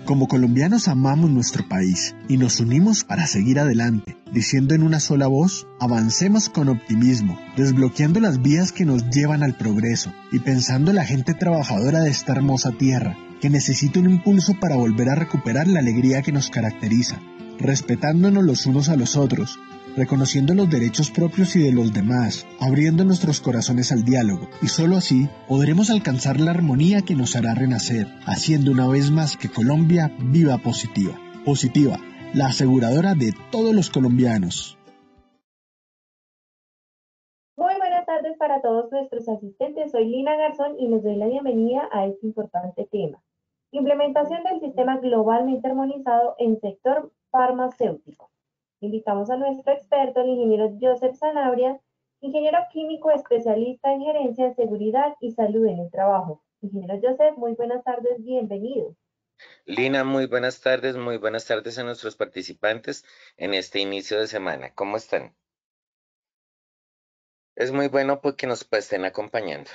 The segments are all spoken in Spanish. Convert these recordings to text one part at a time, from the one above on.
Como colombianos amamos nuestro país y nos unimos para seguir adelante, diciendo en una sola voz, avancemos con optimismo, desbloqueando las vías que nos llevan al progreso y pensando en la gente trabajadora de esta hermosa tierra, que necesita un impulso para volver a recuperar la alegría que nos caracteriza, respetándonos los unos a los otros, reconociendo los derechos propios y de los demás, abriendo nuestros corazones al diálogo, y solo así podremos alcanzar la armonía que nos hará renacer, haciendo una vez más que Colombia viva positiva. Positiva, la aseguradora de todos los colombianos. Muy buenas tardes para todos nuestros asistentes. Soy Lina Garzón y les doy la bienvenida a este importante tema. Implementación del sistema globalmente armonizado en sector farmacéutico. Invitamos a nuestro experto, el ingeniero Joseph Sanabria, ingeniero químico especialista en gerencia de seguridad y salud en el trabajo. Ingeniero Joseph, muy buenas tardes, bienvenido. Lina, muy buenas tardes a nuestros participantes en este inicio de semana. ¿Cómo están? Es muy bueno porque nos estén acompañando.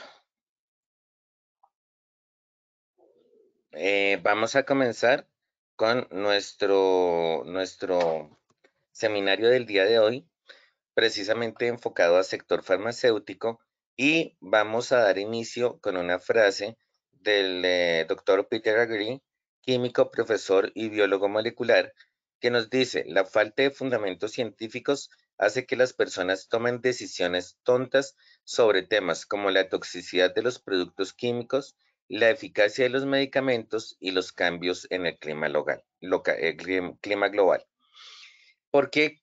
Vamos a comenzar con nuestro seminario del día de hoy, precisamente enfocado al sector farmacéutico, y vamos a dar inicio con una frase del doctor Peter Agree, químico, profesor y biólogo molecular, que nos dice: la falta de fundamentos científicos hace que las personas tomen decisiones tontas sobre temas como la toxicidad de los productos químicos, la eficacia de los medicamentos y los cambios en el clima clima global. ¿Por qué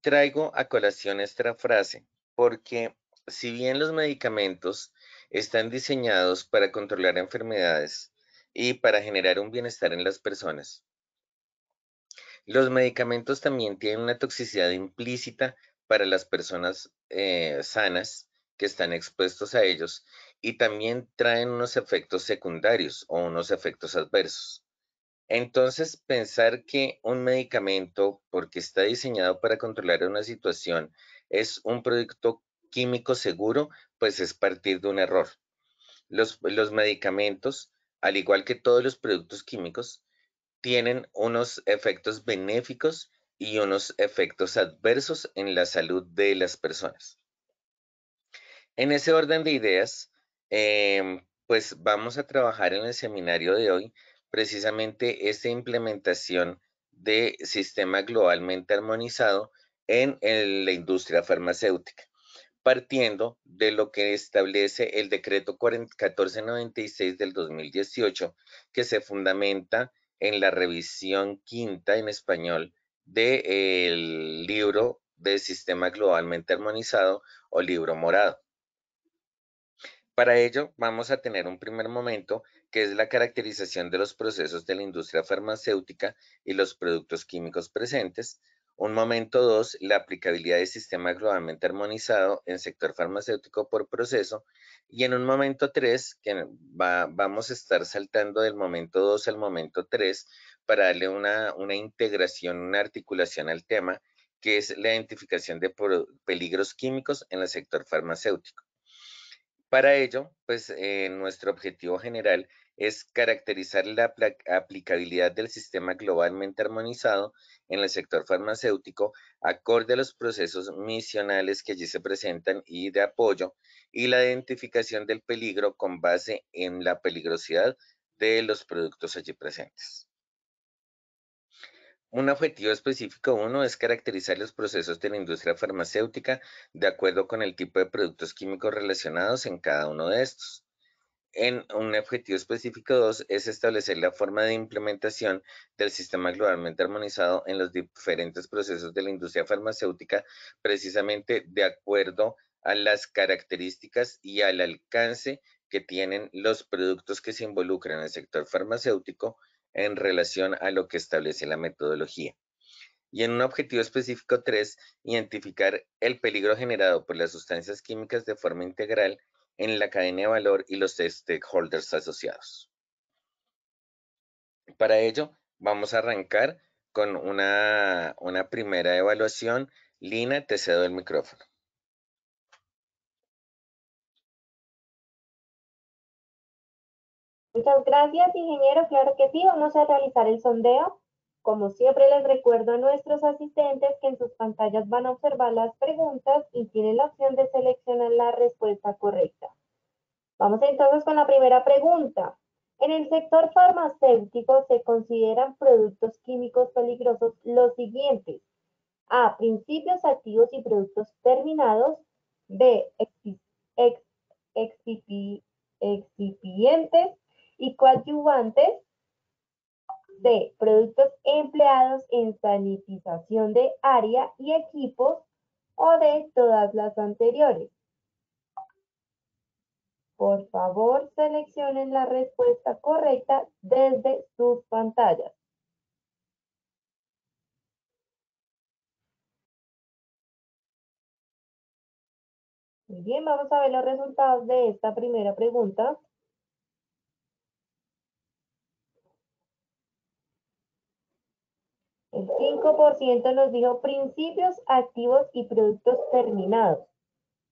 traigo a colación esta frase? Porque si bien los medicamentos están diseñados para controlar enfermedades y para generar un bienestar en las personas, los medicamentos también tienen una toxicidad implícita para las personas sanas que están expuestos a ellos, y también traen unos efectos secundarios o unos efectos adversos. Entonces, pensar que un medicamento, porque está diseñado para controlar una situación, es un producto químico seguro, pues es partir de un error. Los medicamentos, al igual que todos los productos químicos, tienen unos efectos benéficos y unos efectos adversos en la salud de las personas. En ese orden de ideas, pues vamos a trabajar en el seminario de hoy precisamente esta implementación de sistema globalmente armonizado en la industria farmacéutica, partiendo de lo que establece el decreto 1496 del 2018, que se fundamenta en la revisión quinta en español del libro de Sistema Globalmente Armonizado o Libro Morado. Para ello, vamos a tener un primer momento, que es la caracterización de los procesos de la industria farmacéutica y los productos químicos presentes. Un momento 2, la aplicabilidad del sistema globalmente armonizado en sector farmacéutico por proceso. Y en un momento 3, que vamos a estar saltando del momento 2 al momento 3 para darle una integración, una articulación al tema, que es la identificación de peligros químicos en el sector farmacéutico. Para ello, pues nuestro objetivo general es caracterizar la aplicabilidad del sistema globalmente armonizado en el sector farmacéutico, acorde a los procesos misionales que allí se presentan y de apoyo, y la identificación del peligro con base en la peligrosidad de los productos allí presentes. Un objetivo específico uno es caracterizar los procesos de la industria farmacéutica de acuerdo con el tipo de productos químicos relacionados en cada uno de estos. En un objetivo específico 2 es establecer la forma de implementación del sistema globalmente armonizado en los diferentes procesos de la industria farmacéutica, precisamente de acuerdo a las características y al alcance que tienen los productos que se involucran en el sector farmacéutico en relación a lo que establece la metodología. Y en un objetivo específico 3, identificar el peligro generado por las sustancias químicas de forma integral en la cadena de valor y los stakeholders asociados. Para ello, vamos a arrancar con una primera evaluación. Lina, te cedo el micrófono. Muchas gracias, ingeniero. Claro que sí, vamos a realizar el sondeo. Como siempre, les recuerdo a nuestros asistentes que en sus pantallas van a observar las preguntas y tienen la opción de seleccionar la respuesta correcta. Vamos entonces con la primera pregunta. En el sector farmacéutico se consideran productos químicos peligrosos los siguientes. A. Principios activos y productos terminados. B. Excipientes y coadyuvantes. C. Productos empleados en sanitización de área y equipos. O D. Todas las anteriores. Por favor, seleccionen la respuesta correcta desde sus pantallas. Muy bien, vamos a ver los resultados de esta primera pregunta. El 5% nos dijo principios activos y productos terminados.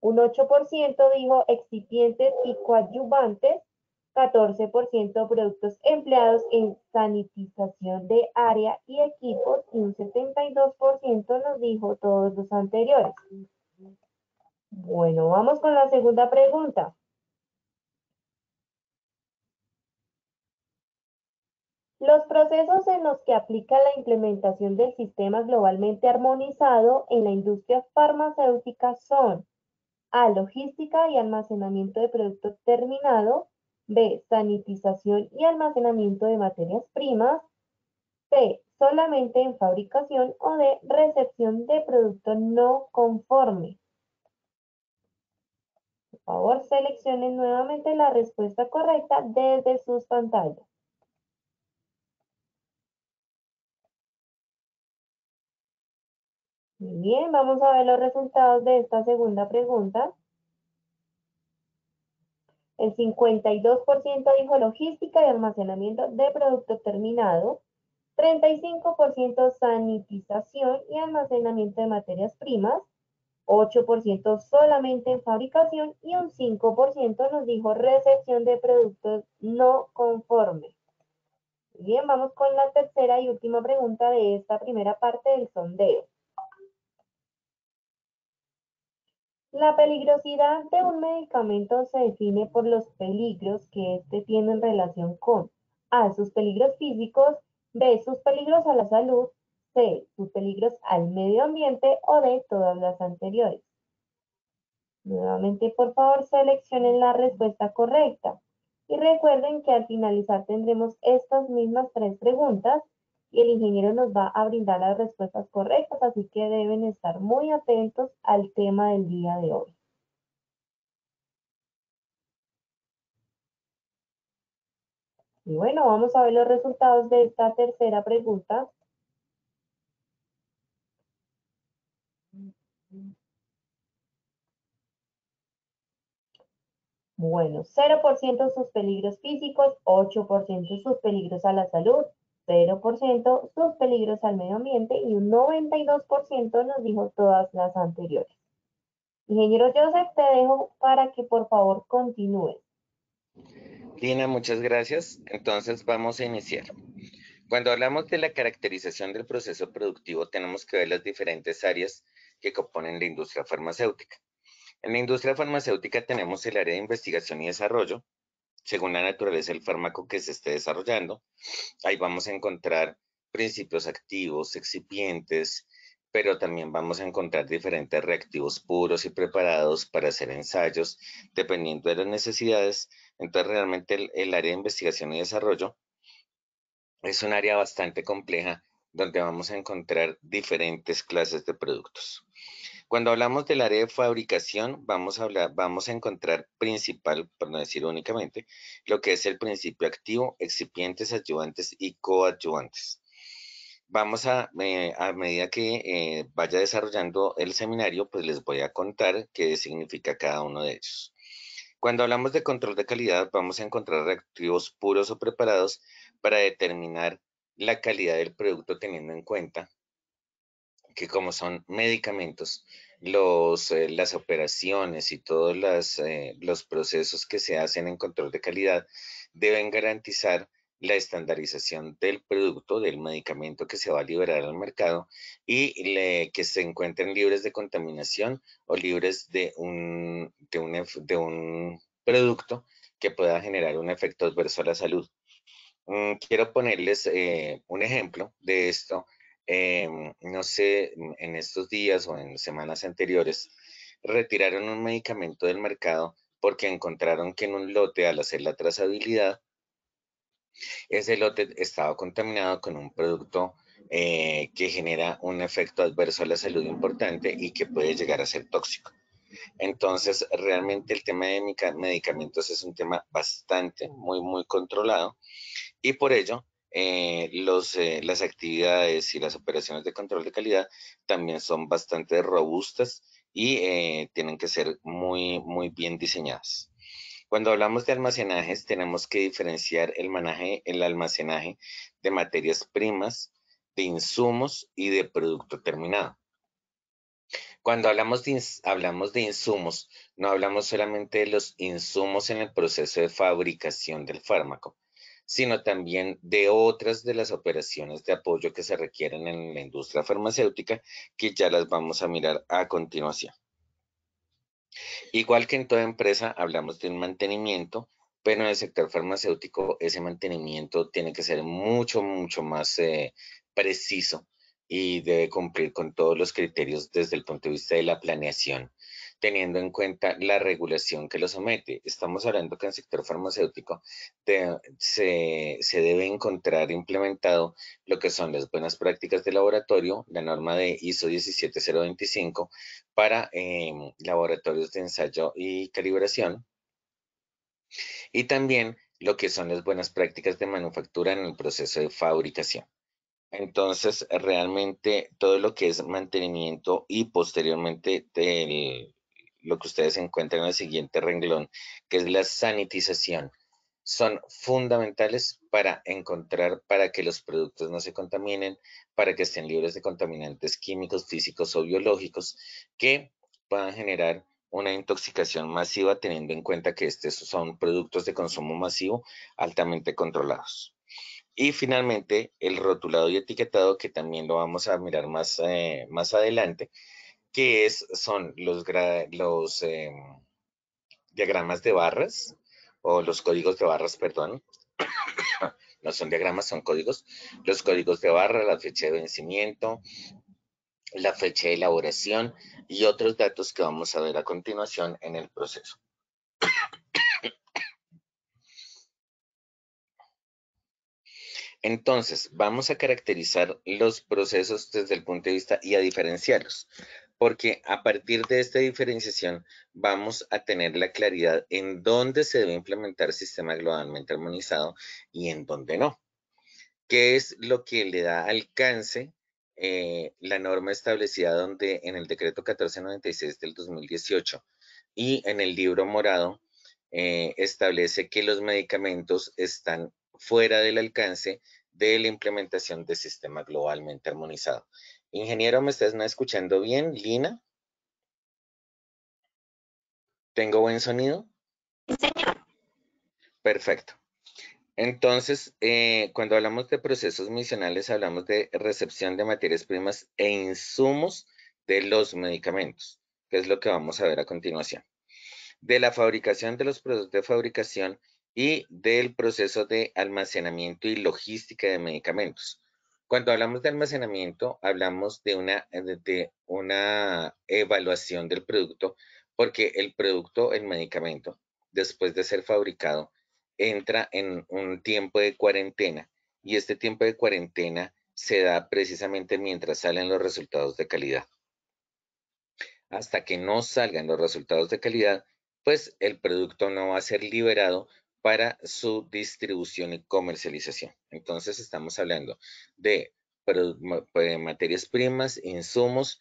Un 8% dijo excipientes y coadyuvantes. 14% productos empleados en sanitización de área y equipos. Y un 72% nos dijo todos los anteriores. Bueno, vamos con la segunda pregunta. Los procesos en los que aplica la implementación del sistema globalmente armonizado en la industria farmacéutica son A. Logística y almacenamiento de producto terminado. B. Sanitización y almacenamiento de materias primas. C. Solamente en fabricación. O D. Recepción de producto no conforme. Por favor, seleccionen nuevamente la respuesta correcta desde sus pantallas. Muy bien, vamos a ver los resultados de esta segunda pregunta. El 52% dijo logística y almacenamiento de producto terminado, 35% sanitización y almacenamiento de materias primas, 8% solamente en fabricación y un 5% nos dijo recepción de productos no conformes. Bien, vamos con la tercera y última pregunta de esta primera parte del sondeo. La peligrosidad de un medicamento se define por los peligros que éste tiene en relación con A. Sus peligros físicos. B. Sus peligros a la salud. C. Sus peligros al medio ambiente. O D. Todas las anteriores. Nuevamente, por favor, seleccionen la respuesta correcta. Y recuerden que al finalizar tendremos estas mismas tres preguntas y el ingeniero nos va a brindar las respuestas correctas, así que deben estar muy atentos al tema del día de hoy. Y bueno, vamos a ver los resultados de esta tercera pregunta. Bueno, 0% sus peligros físicos, 8% sus peligros a la salud, 0% sus peligros al medio ambiente y un 92% nos dijo todas las anteriores. Ingeniero Joseph, te dejo para que por favor continúes. Lina, muchas gracias. Entonces vamos a iniciar. Cuando hablamos de la caracterización del proceso productivo, tenemos que ver las diferentes áreas que componen la industria farmacéutica. En la industria farmacéutica tenemos el área de investigación y desarrollo, según la naturaleza del fármaco que se esté desarrollando. Ahí vamos a encontrar principios activos, excipientes, pero también vamos a encontrar diferentes reactivos puros y preparados para hacer ensayos, dependiendo de las necesidades. Entonces, realmente el área de investigación y desarrollo es un área bastante compleja donde vamos a encontrar diferentes clases de productos. Cuando hablamos del área de fabricación, vamos a encontrar principal, por no decir únicamente, lo que es el principio activo, excipientes, adyuvantes y coadyuvantes. Vamos a medida que vaya desarrollando el seminario, pues les voy a contar qué significa cada uno de ellos. Cuando hablamos de control de calidad, vamos a encontrar reactivos puros o preparados para determinar la calidad del producto, teniendo en cuenta que como son medicamentos, las operaciones y todos los procesos que se hacen en control de calidad deben garantizar la estandarización del producto, del medicamento que se va a liberar al mercado y que se encuentren libres de contaminación o libres de de un producto que pueda generar un efecto adverso a la salud. Quiero ponerles un ejemplo de esto. No sé, en estos días o en semanas anteriores, retiraron un medicamento del mercado porque encontraron que en un lote, al hacer la trazabilidad, ese lote estaba contaminado con un producto que genera un efecto adverso a la salud importante y que puede llegar a ser tóxico. Entonces, realmente el tema de medicamentos es un tema bastante, muy controlado y por ello las actividades y las operaciones de control de calidad también son bastante robustas y tienen que ser muy bien diseñadas. Cuando hablamos de almacenajes, tenemos que diferenciar el almacenaje de materias primas, de insumos y de producto terminado. Cuando hablamos de insumos, no hablamos solamente de los insumos en el proceso de fabricación del fármaco, sino también de otras de las operaciones de apoyo que se requieren en la industria farmacéutica, que ya las vamos a mirar a continuación. Igual que en toda empresa, hablamos de un mantenimiento, pero en el sector farmacéutico ese mantenimiento tiene que ser mucho más preciso y debe cumplir con todos los criterios desde el punto de vista de la planeación, teniendo en cuenta la regulación que lo somete. Estamos hablando que en el sector farmacéutico se debe encontrar implementado lo que son las buenas prácticas de laboratorio, la norma de ISO 17025 para laboratorios de ensayo y calibración, y también lo que son las buenas prácticas de manufactura en el proceso de fabricación. Entonces, realmente todo lo que es mantenimiento y posteriormente lo que ustedes encuentran en el siguiente renglón, que es la sanitización, son fundamentales para que los productos no se contaminen, para que estén libres de contaminantes químicos, físicos o biológicos que puedan generar una intoxicación masiva, teniendo en cuenta que estos son productos de consumo masivo altamente controlados. Y finalmente, el rotulado y etiquetado, que también lo vamos a mirar más adelante, que son los diagramas de barras, o los códigos de barras, perdón. No son diagramas, son códigos. Los códigos de barra, la fecha de vencimiento, la fecha de elaboración y otros datos que vamos a ver a continuación en el proceso. Entonces, vamos a caracterizar los procesos desde el punto de vista y a diferenciarlos, porque a partir de esta diferenciación vamos a tener la claridad en dónde se debe implementar el sistema globalmente armonizado y en dónde no. ¿Qué es lo que le da alcance la norma establecida en el decreto 1496 del 2018 y en el libro morado establece que los medicamentos están fuera del alcance de la implementación del sistema globalmente armonizado? Ingeniero, ¿me estás escuchando bien, Lina? ¿Tengo buen sonido? Perfecto. Entonces, cuando hablamos de procesos misionales, hablamos de recepción de materias primas e insumos de los medicamentos, que es lo que vamos a ver a continuación. De la fabricación de los productos de fabricación y del proceso de almacenamiento y logística de medicamentos. Cuando hablamos de almacenamiento, hablamos de una evaluación del producto, porque el producto, el medicamento, después de ser fabricado, entra en un tiempo de cuarentena y este tiempo de cuarentena se da precisamente mientras salen los resultados de calidad. Hasta que no salgan los resultados de calidad, pues el producto no va a ser liberado para su distribución y comercialización. Entonces estamos hablando de materias primas, insumos,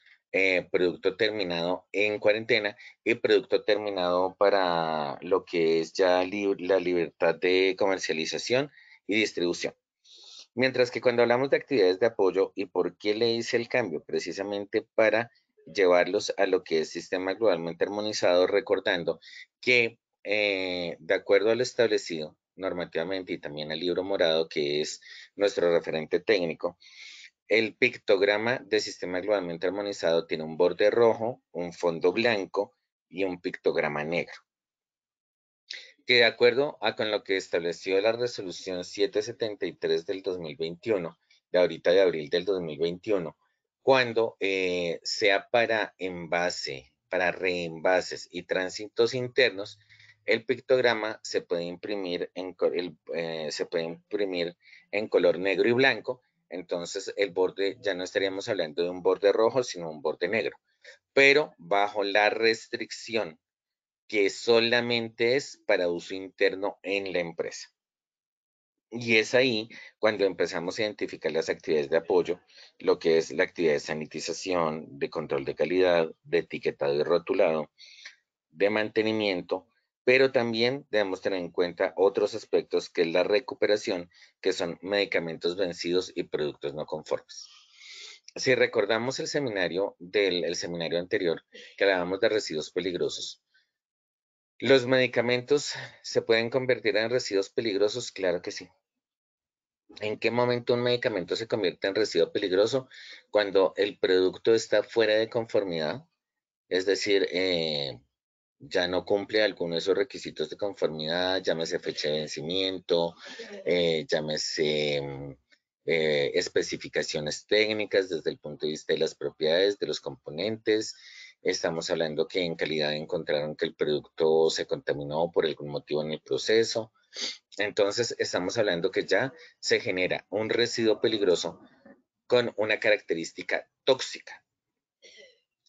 producto terminado en cuarentena y producto terminado para lo que es ya la libertad de comercialización y distribución. Mientras que cuando hablamos de actividades de apoyo, ¿y por qué le hice el cambio? Precisamente para llevarlos a lo que es sistema globalmente armonizado, recordando que de acuerdo a lo establecido normativamente y también al libro morado, que es nuestro referente técnico, el pictograma de sistema globalmente armonizado tiene un borde rojo, un fondo blanco y un pictograma negro, que de acuerdo a con lo que estableció la resolución 773 del 2021, de ahorita de abril del 2021, cuando sea para envase, para reenvases y tránsitos internos, el pictograma se puede imprimir en color negro y blanco. Entonces el borde, ya no estaríamos hablando de un borde rojo, sino un borde negro, pero bajo la restricción que solamente es para uso interno en la empresa. Y es ahí cuando empezamos a identificar las actividades de apoyo, lo que es la actividad de sanitización, de control de calidad, de etiquetado y rotulado, de mantenimiento, pero también debemos tener en cuenta otros aspectos que es la recuperación, que son medicamentos vencidos y productos no conformes. Si recordamos el seminario anterior que hablábamos de residuos peligrosos, ¿los medicamentos se pueden convertir en residuos peligrosos? Claro que sí. ¿En qué momento un medicamento se convierte en residuo peligroso? Cuando el producto está fuera de conformidad, es decir, ya no cumple alguno de esos requisitos de conformidad, llámese fecha de vencimiento, llámese especificaciones técnicas desde el punto de vista de las propiedades de los componentes. Estamos hablando que en calidad encontraron que el producto se contaminó por algún motivo en el proceso. Entonces, estamos hablando que ya se genera un residuo peligroso con una característica tóxica.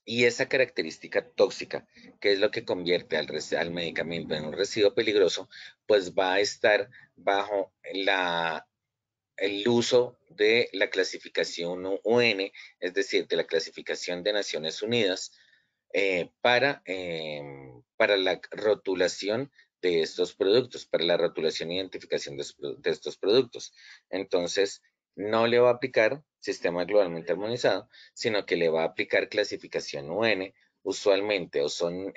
Y esa característica tóxica, que es lo que convierte al medicamento en un residuo peligroso, pues va a estar bajo el uso de la clasificación UN, es decir, de la clasificación de Naciones Unidas, para la rotulación de estos productos, para la rotulación e identificación de estos productos. Entonces, no le va a aplicar sistema globalmente armonizado, sino que le va a aplicar clasificación UN, usualmente, o son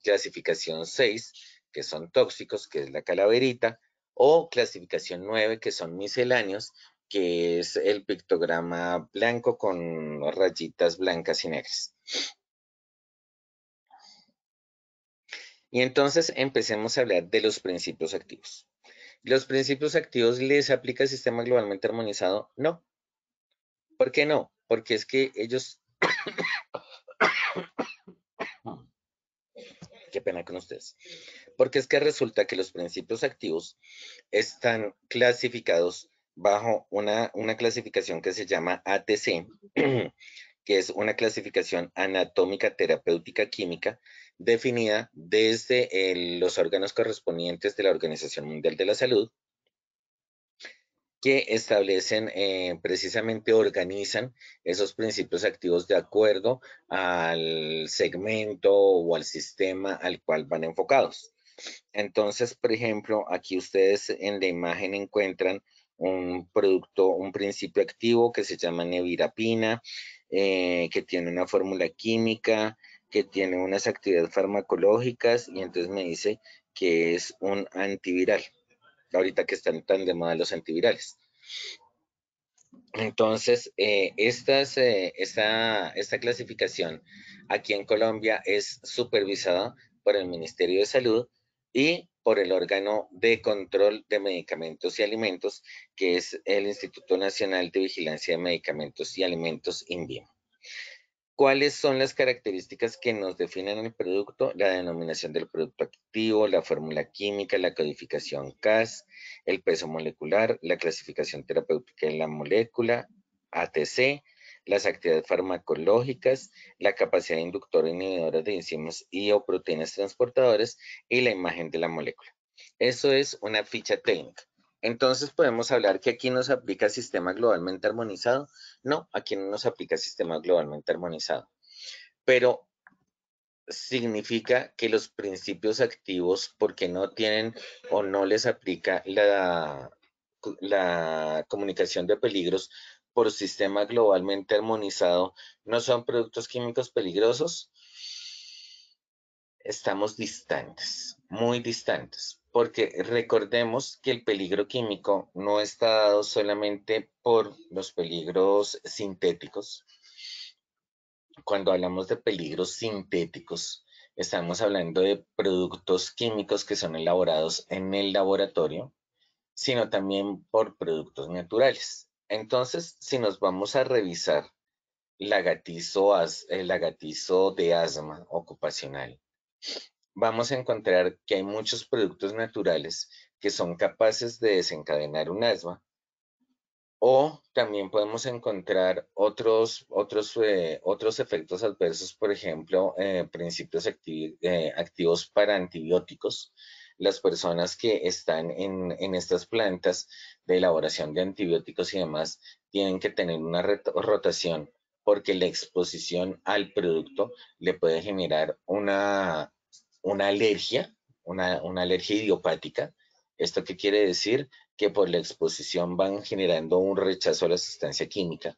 clasificación 6, que son tóxicos, que es la calaverita, o clasificación 9, que son misceláneos, que es el pictograma blanco con rayitas blancas y negras. Y entonces empecemos a hablar de los principios activos. ¿Los principios activos les aplica el sistema globalmente armonizado? No. ¿Por qué no? Porque es que ellos... Qué pena con ustedes. Porque es que resulta que los principios activos están clasificados bajo una clasificación que se llama ATC, que es una clasificación anatómica terapéutica química definida desde los órganos correspondientes de la Organización Mundial de la Salud, que establecen, precisamente organizan esos principios activos de acuerdo al segmento o al sistema al cual van enfocados. Entonces, por ejemplo, aquí ustedes en la imagen encuentran un producto, un principio activo que se llama nevirapina, que tiene una fórmula química, que tiene unas actividades farmacológicas y entonces me dice que es un antiviral, ahorita que están tan de moda los antivirales. Entonces, esta clasificación aquí en Colombia es supervisada por el Ministerio de Salud y por el órgano de control de medicamentos y alimentos, que es el Instituto Nacional de Vigilancia de Medicamentos y Alimentos, INVIMA. ¿Cuáles son las características que nos definen el producto? La denominación del producto activo, la fórmula química, la codificación Cas, el peso molecular, la clasificación terapéutica de la molécula, ATC, las actividades farmacológicas, la capacidad inductora e inhibidora de enzimas y o proteínas transportadoras y la imagen de la molécula. Eso es una ficha técnica. Entonces podemos hablar que aquí nos aplica sistema globalmente armonizado. No, aquí no nos aplica sistema globalmente armonizado. Pero significa que los principios activos, porque no tienen o no les aplica la comunicación de peligros, por sistema globalmente armonizado no son productos químicos peligrosos, estamos distantes, muy distantes, porque recordemos que el peligro químico no está dado solamente por los peligros sintéticos. Cuando hablamos de peligros sintéticos, estamos hablando de productos químicos que son elaborados en el laboratorio, sino también por productos naturales. Entonces, si nos vamos a revisar el lagatizo de asma ocupacional, vamos a encontrar que hay muchos productos naturales que son capaces de desencadenar un asma, o también podemos encontrar otros efectos adversos, por ejemplo, principios activos para antibióticos. Las personas que están en estas plantas de elaboración de antibióticos y demás tienen que tener una rotación porque la exposición al producto le puede generar una alergia, una alergia idiopática. ¿Esto qué quiere decir? Que por la exposición van generando un rechazo a la sustancia química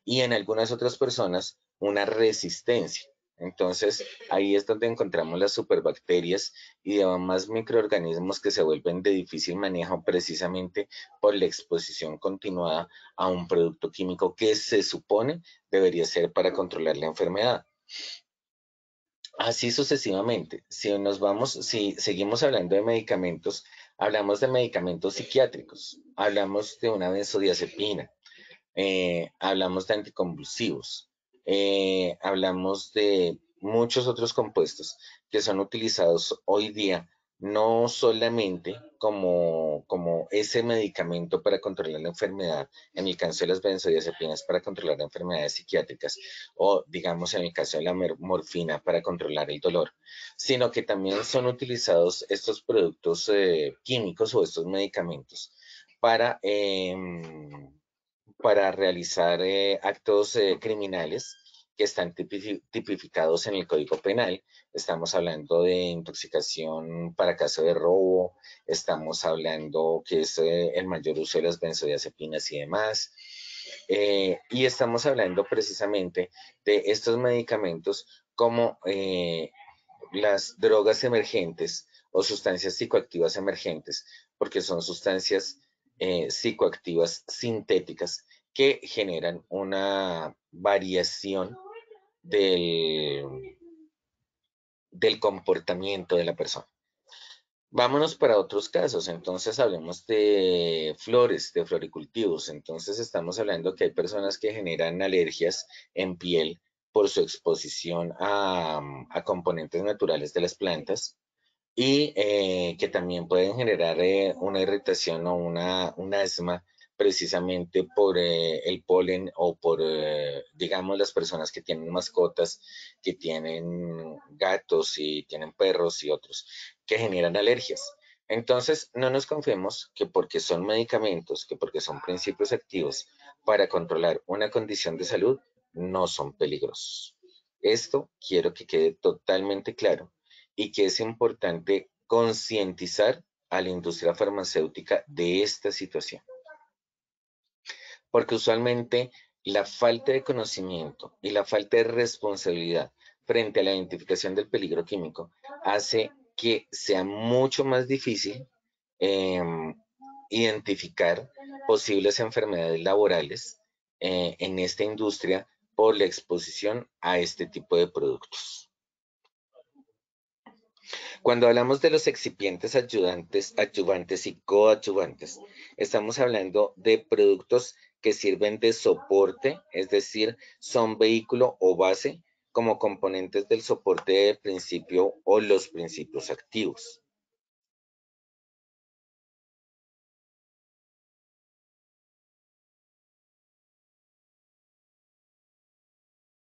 y en algunas otras personas una resistencia. Entonces, ahí es donde encontramos las superbacterias y demás microorganismos que se vuelven de difícil manejo precisamente por la exposición continuada a un producto químico que se supone debería ser para controlar la enfermedad. Así sucesivamente. Si seguimos hablando de medicamentos, hablamos de medicamentos psiquiátricos, hablamos de una benzodiazepina, hablamos de anticonvulsivos, hablamos de muchos otros compuestos que son utilizados hoy día no solamente como ese medicamento para controlar la enfermedad, en el caso de las benzodiazepinas para controlar enfermedades psiquiátricas, o digamos en el caso de la morfina para controlar el dolor, sino que también son utilizados estos productos químicos o estos medicamentos para realizar actos criminales que están tipificados en el Código Penal. Estamos hablando de intoxicación para caso de robo, estamos hablando que es el mayor uso de las benzodiazepinas y demás. Y estamos hablando precisamente de estos medicamentos como las drogas emergentes o sustancias psicoactivas emergentes, porque son sustancias psicoactivas sintéticas que generan una variación del comportamiento de la persona. Vámonos para otros casos, entonces hablemos de flores, de floricultivos. Entonces estamos hablando que hay personas que generan alergias en piel por su exposición a componentes naturales de las plantas y que también pueden generar una irritación o un asma precisamente por el polen o por, digamos, las personas que tienen mascotas, que tienen gatos y tienen perros y otros, que generan alergias. Entonces, no nos confiemos que porque son medicamentos, que porque son principios activos para controlar una condición de salud, no son peligrosos. Esto quiero que quede totalmente claro y que es importante concientizar a la industria farmacéutica de esta situación. Porque usualmente la falta de conocimiento y la falta de responsabilidad frente a la identificación del peligro químico hace que sea mucho más difícil identificar posibles enfermedades laborales en esta industria por la exposición a este tipo de productos. Cuando hablamos de los excipientes adyuvantes y coadyuvantes, estamos hablando de productos que sirven de soporte, es decir, son vehículo o base como componentes del soporte de principio o los principios activos.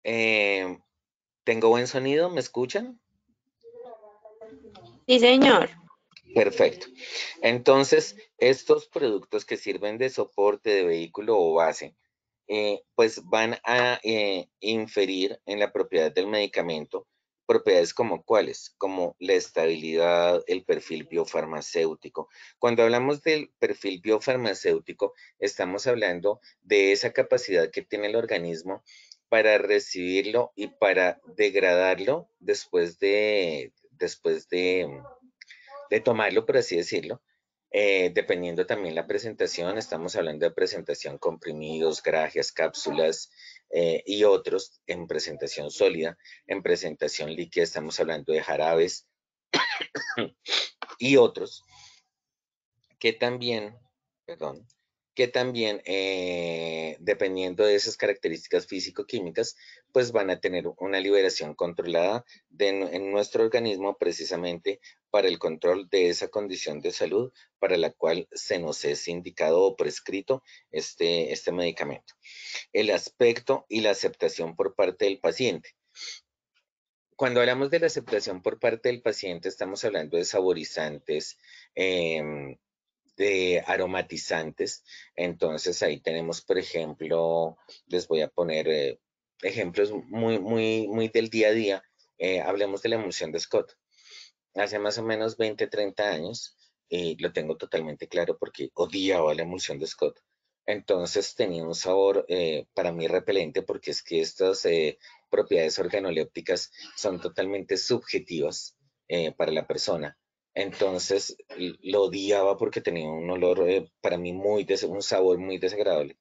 ¿Tengo buen sonido? ¿Me escuchan? Sí, señor. Perfecto. Entonces, estos productos que sirven de soporte de vehículo o base, pues van a inferir en la propiedad del medicamento Propiedades como cuáles, como la estabilidad, el perfil biofarmacéutico. Cuando hablamos del perfil biofarmacéutico, estamos hablando de esa capacidad que tiene el organismo para recibirlo y para degradarlo después de tomarlo, por así decirlo. Dependiendo también la presentación, estamos hablando de presentación comprimidos, grajeas, cápsulas y otros en presentación sólida. En presentación líquida estamos hablando de jarabes y otros que también, perdón, que también, dependiendo de esas características físico-químicas, pues van a tener una liberación controlada en nuestro organismo precisamente para el control de esa condición de salud para la cual se nos es indicado o prescrito este medicamento. El aspecto y la aceptación por parte del paciente. Cuando hablamos de la aceptación por parte del paciente, estamos hablando de saborizantes, de aromatizantes. Entonces ahí tenemos, por ejemplo, les voy a poner ejemplos muy del día a día. Hablemos de la emulsión de Scott. Hace más o menos 20, 30 años, y lo tengo totalmente claro porque odiaba la emulsión de Scott. Entonces tenía un sabor para mí repelente porque es que estas propiedades organolépticas son totalmente subjetivas para la persona. Entonces lo odiaba porque tenía un olor para mí un sabor muy desagradable.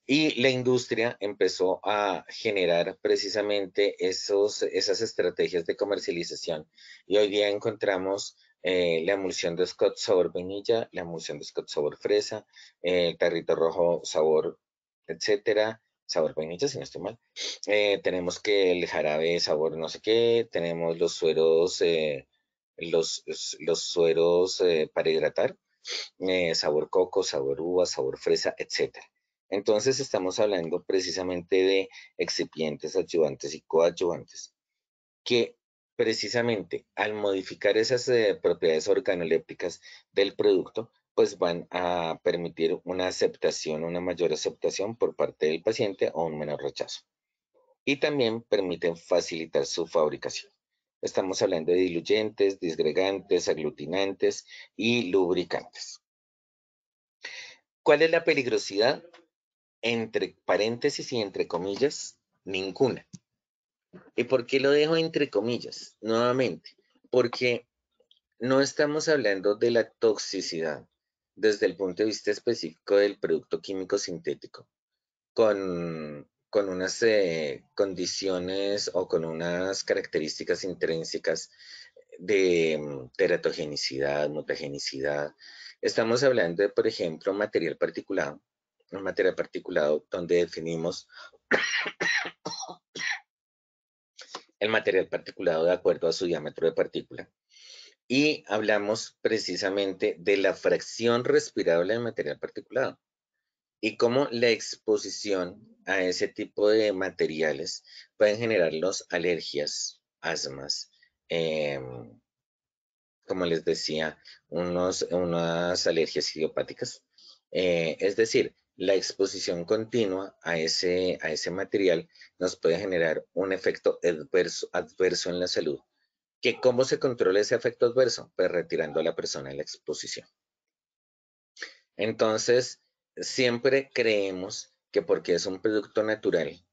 Y la industria empezó a generar precisamente esas estrategias de comercialización. Y hoy día encontramos la emulsión de Scott sabor vainilla, la emulsión de Scott sabor fresa, el tarrito rojo sabor, etcétera, sabor vainilla, si no estoy mal. Tenemos que el jarabe sabor no sé qué, tenemos los sueros, los sueros para hidratar, sabor coco, sabor uva, sabor fresa, etcétera. Entonces estamos hablando precisamente de excipientes, adyuvantes y coadyuvantes que precisamente al modificar esas propiedades organolépticas del producto, pues van a permitir una aceptación, una mayor aceptación por parte del paciente o un menor rechazo. Y también permiten facilitar su fabricación. Estamos hablando de diluyentes, disgregantes, aglutinantes y lubricantes. ¿Cuál es la peligrosidad? Entre paréntesis y entre comillas, ninguna. ¿Y por qué lo dejo entre comillas? Nuevamente, porque no estamos hablando de la toxicidad desde el punto de vista específico del producto químico sintético, con unas condiciones o con unas características intrínsecas de teratogenicidad, mutagenicidad. Estamos hablando de, por ejemplo, material particulado, un material particulado donde definimos el material particulado de acuerdo a su diámetro de partícula. Y hablamos precisamente de la fracción respirable del material particulado y cómo la exposición a ese tipo de materiales pueden generarlos alergias, asmas, como les decía, unas alergias idiopáticas. Es decir, la exposición continua a ese material nos puede generar un efecto adverso en la salud. ¿Cómo se controla ese efecto adverso? Pues retirando a la persona de la exposición. Entonces, siempre creemos que porque es un producto natural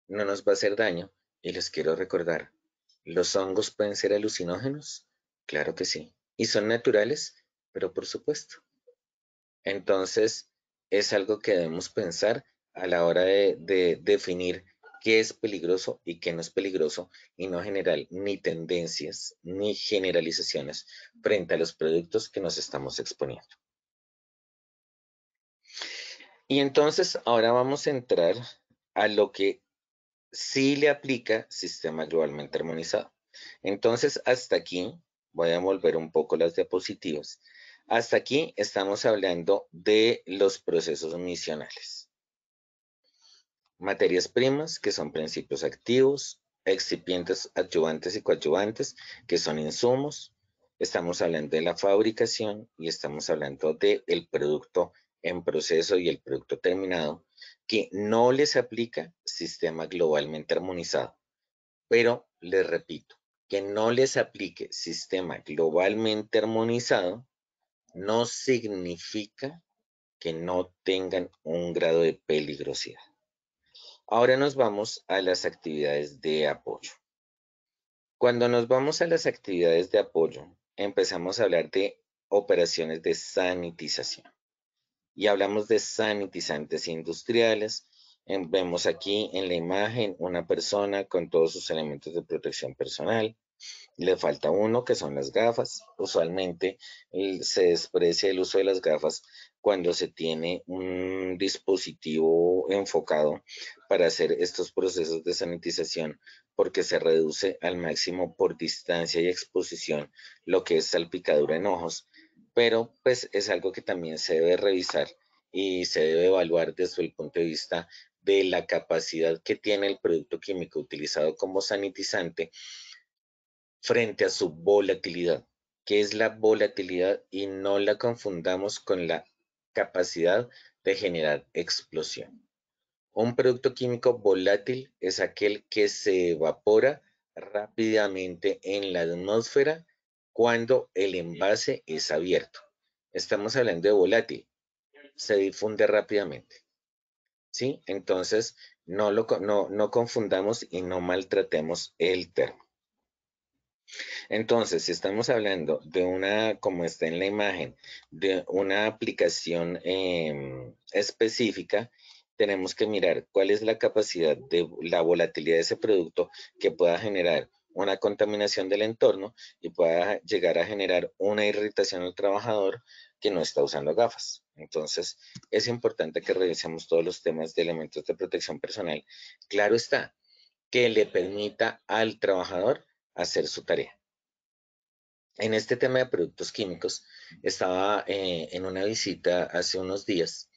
no nos va a hacer daño. Y les quiero recordar, ¿los hongos pueden ser alucinógenos? Claro que sí. ¿Y son naturales? Pero por supuesto. Entonces, es algo que debemos pensar a la hora de definir qué es peligroso y qué no es peligroso y no generar ni tendencias ni generalizaciones frente a los productos que nos estamos exponiendo. Y entonces ahora vamos a entrar a lo que sí le aplica sistema globalmente armonizado. Entonces, hasta aquí, voy a volver un poco las diapositivas. Hasta aquí estamos hablando de los procesos misionales. Materias primas, que son principios activos, excipientes, adyuvantes y coadyuvantes, que son insumos. Estamos hablando de la fabricación y estamos hablando del producto en proceso y el producto terminado, que no les aplica sistema globalmente armonizado. Pero les repito, que no les aplique sistema globalmente armonizado no significa que no tengan un grado de peligrosidad. Ahora nos vamos a las actividades de apoyo. Cuando nos vamos a las actividades de apoyo, empezamos a hablar de operaciones de sanitización. Y hablamos de sanitizantes industriales. Vemos aquí en la imagen una persona con todos sus elementos de protección personal. Le falta uno, que son las gafas. Usualmente se desprecia el uso de las gafas cuando se tiene un dispositivo enfocado para hacer estos procesos de sanitización, porque se reduce al máximo por distancia y exposición lo que es salpicadura en ojos, pero pues es algo que también se debe revisar y se debe evaluar desde el punto de vista de la capacidad que tiene el producto químico utilizado como sanitizante frente a su volatilidad. ¿Qué es la volatilidad? Y no la confundamos con la capacidad de generar explosión. Un producto químico volátil es aquel que se evapora rápidamente en la atmósfera cuando el envase es abierto. Estamos hablando de volátil, se difunde rápidamente. ¿Sí? Entonces, no confundamos y no maltratemos el término. Entonces, si estamos hablando de una, como está en la imagen, de una aplicación específica, tenemos que mirar cuál es la capacidad de la volatilidad de ese producto que pueda generar una contaminación del entorno y pueda llegar a generar una irritación al trabajador que no está usando gafas. Entonces, es importante que revisemos todos los temas de elementos de protección personal. Claro está, que le permita al trabajador hacer su tarea. En este tema de productos químicos, estaba en una visita hace unos días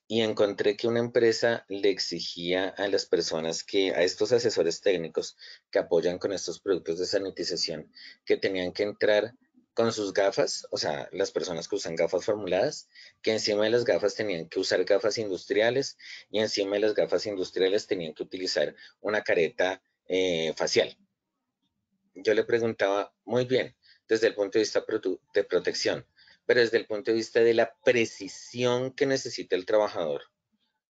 y encontré que una empresa le exigía a las personas a estos asesores técnicos que apoyan con estos productos de sanitización, que tenían que entrar con sus gafas, o sea, las personas que usan gafas formuladas, que encima de las gafas tenían que usar gafas industriales y encima de las gafas industriales tenían que utilizar una careta facial. Yo le preguntaba, muy bien, desde el punto de vista de protección, pero desde el punto de vista de la precisión que necesita el trabajador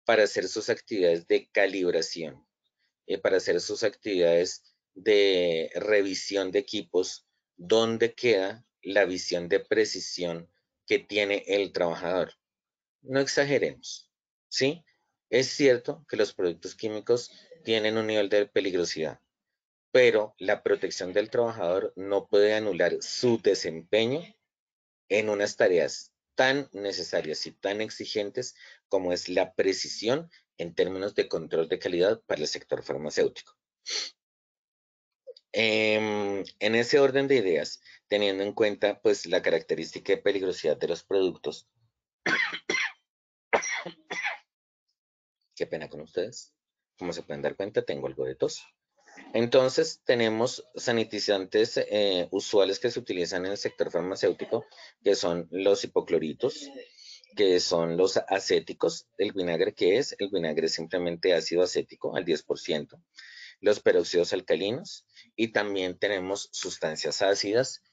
para hacer sus actividades de calibración, para hacer sus actividades de revisión de equipos, ¿dónde queda la visión de precisión que tiene el trabajador? No exageremos, ¿sí? Es cierto que los productos químicos tienen un nivel de peligrosidad, pero la protección del trabajador no puede anular su desempeño en unas tareas tan necesarias y tan exigentes como es la precisión en términos de control de calidad para el sector farmacéutico. En ese orden de ideas, teniendo en cuenta pues la característica de peligrosidad de los productos, qué pena con ustedes, como se pueden dar cuenta, tengo algo de tos. Entonces, tenemos sanitizantes usuales que se utilizan en el sector farmacéutico, que son los hipocloritos, que son los acéticos. ¿El vinagre qué es? El vinagre es simplemente ácido acético al 10%. Los peróxidos alcalinos y también tenemos sustancias ácidas.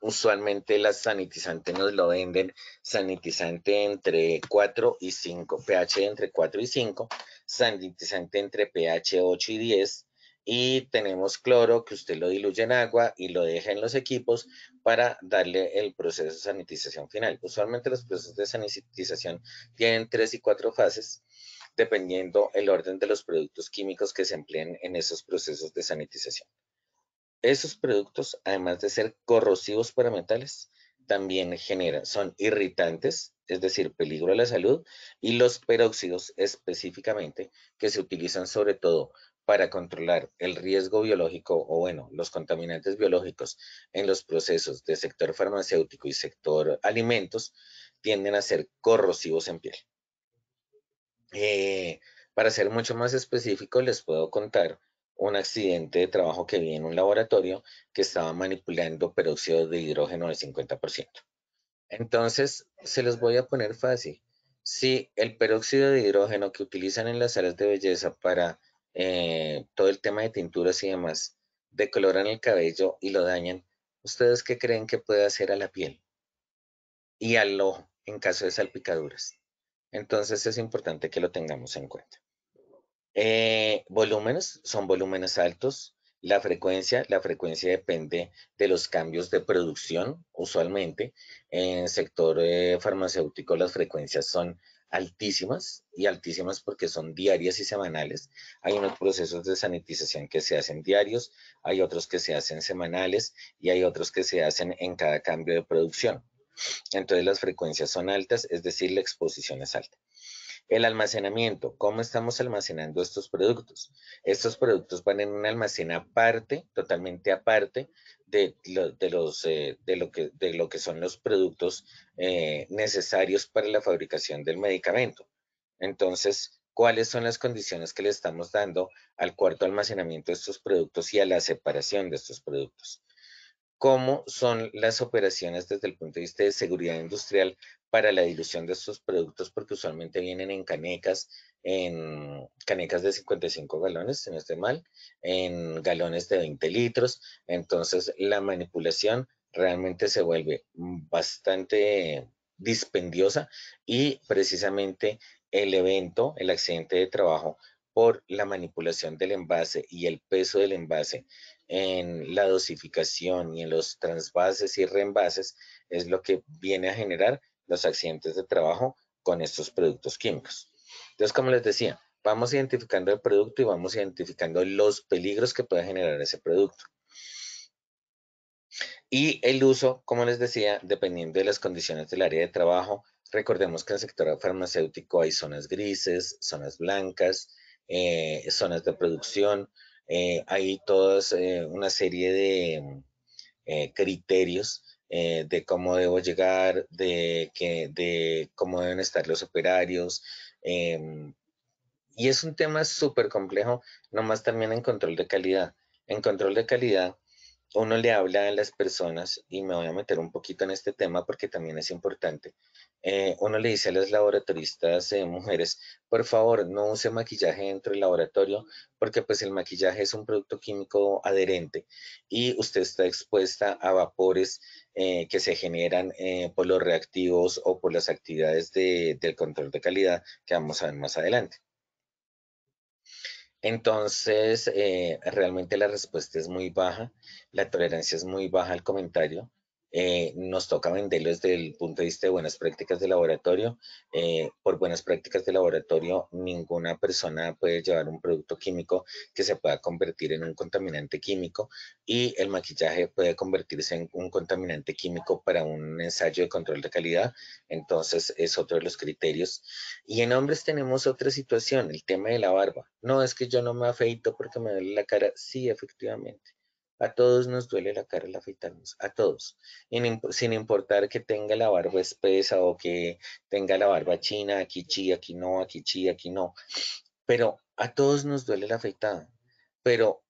Usualmente las sanitizantes nos lo venden sanitizante entre 4 y 5, pH entre 4 y 5, sanitizante entre pH 8 y 10, y tenemos cloro que usted lo diluye en agua y lo deja en los equipos para darle el proceso de sanitización final. Usualmente los procesos de sanitización tienen 3 y 4 fases, dependiendo el orden de los productos químicos que se empleen en esos procesos de sanitización. Esos productos, además de ser corrosivos para metales, también son irritantes, es decir, peligro a la salud, y los peróxidos específicamente, que se utilizan sobre todo para controlar el riesgo biológico o bueno, los contaminantes biológicos en los procesos de sector farmacéutico y sector alimentos, tienden a ser corrosivos en piel. Para ser mucho más específico, les puedo contar un accidente de trabajo que vi en un laboratorio que estaba manipulando peróxido de hidrógeno del 50%. Entonces, se los voy a poner fácil. Si el peróxido de hidrógeno que utilizan en las salas de belleza para todo el tema de tinturas y demás decoloran el cabello y lo dañan, ¿ustedes qué creen que puede hacer a la piel y al ojo en caso de salpicaduras? Entonces es importante que lo tengamos en cuenta. Volúmenes, son volúmenes altos. La frecuencia depende de los cambios de producción. Usualmente en el sector farmacéutico las frecuencias son altísimas, y altísimas porque son diarias y semanales. Hay unos procesos de sanitización que se hacen diarios, hay otros que se hacen semanales y hay otros que se hacen en cada cambio de producción. Entonces las frecuencias son altas, es decir, la exposición es alta. El almacenamiento, ¿cómo estamos almacenando estos productos? Estos productos van en un almacén aparte, totalmente aparte de lo que son los productos necesarios para la fabricación del medicamento. Entonces, ¿cuáles son las condiciones que le estamos dando al cuarto almacenamiento de estos productos y a la separación de estos productos? ¿Cómo son las operaciones desde el punto de vista de seguridad industrial para la dilución de estos productos? Porque usualmente vienen en canecas de 55 galones, si no estoy mal, en galones de 20 litros. Entonces, la manipulación realmente se vuelve bastante dispendiosa, y precisamente el accidente de trabajo por la manipulación del envase y el peso del envase en la dosificación y en los transvases y reenvases es lo que viene a generar los accidentes de trabajo con estos productos químicos. Entonces, como les decía, vamos identificando el producto y vamos identificando los peligros que puede generar ese producto. Y el uso, como les decía, dependiendo de las condiciones del área de trabajo. Recordemos que en el sector farmacéutico hay zonas grises, zonas blancas, zonas de producción. Hay toda una serie de criterios de cómo debo llegar, de cómo deben estar los operarios. Y es un tema súper complejo, nomás también en control de calidad. En control de calidad, uno le habla a las personas, y me voy a meter un poquito en este tema porque también es importante. Uno le dice a las laboratoristas mujeres, por favor, no use maquillaje dentro del laboratorio, porque pues el maquillaje es un producto químico adherente y usted está expuesta a vapores que se generan por los reactivos o por las actividades del control de calidad que vamos a ver más adelante. Entonces, realmente la respuesta es muy baja, la tolerancia es muy baja al comentario. Nos toca venderlo desde el punto de vista de buenas prácticas de laboratorio. Por buenas prácticas de laboratorio, ninguna persona puede llevar un producto químico que se pueda convertir en un contaminante químico, y el maquillaje puede convertirse en un contaminante químico para un ensayo de control de calidad. Entonces, es otro de los criterios. Y en hombres tenemos otra situación, el tema de la barba. No, es que yo no me afeito porque me duele la cara. Sí, efectivamente. A todos nos duele la cara al afeitarnos, a todos. Sin importar que tenga la barba espesa o que tenga la barba china, aquí chi, aquí no, aquí chi, aquí no. Pero a todos nos duele la afeitada. Pero